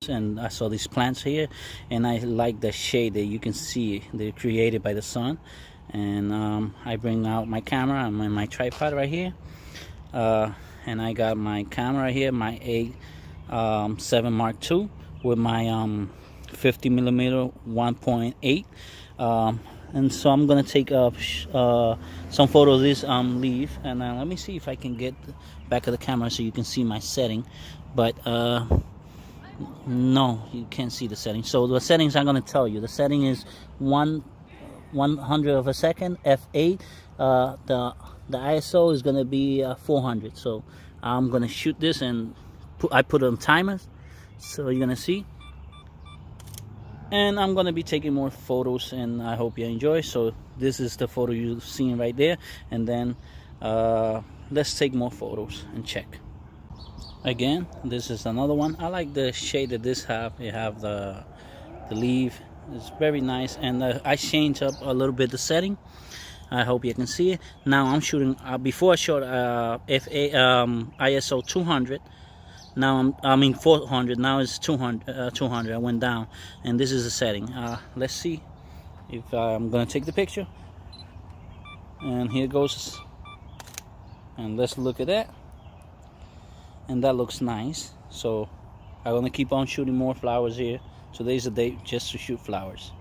and I saw these plants here, and I like the shade that you can see they're created by the sun. And I bring out my camera. I'm in my tripod right here, and I got my camera here, my A7 Mark II with my 50 millimeter 1.8, and so I'm gonna take some photos of this leaf, and let me see if I can get the back of the camera so you can see my setting. But no, you can't see the setting. So the settings I'm going to tell you. The setting is 1/100 of a second, f8. The ISO is going to be 400. So I'm going to shoot this, and I put on timers, so you're going to see. And I'm going to be taking more photos, and I hope you enjoy. So this is the photo you've seen right there, and then let's take more photos and check. Again, this is another one. I like the shade that this have. You have the leaf. It's very nice, and I changed up a little bit the setting. I hope you can see it. Now I'm shooting. Before I shot ISO 200. Now I mean 400. Now it's 200. 200. I went down, and this is the setting. Let's see if I'm gonna take the picture. And here goes. And let's look at that. And that looks nice. So I'm gonna keep on shooting more flowers here. Today's the day just to shoot flowers.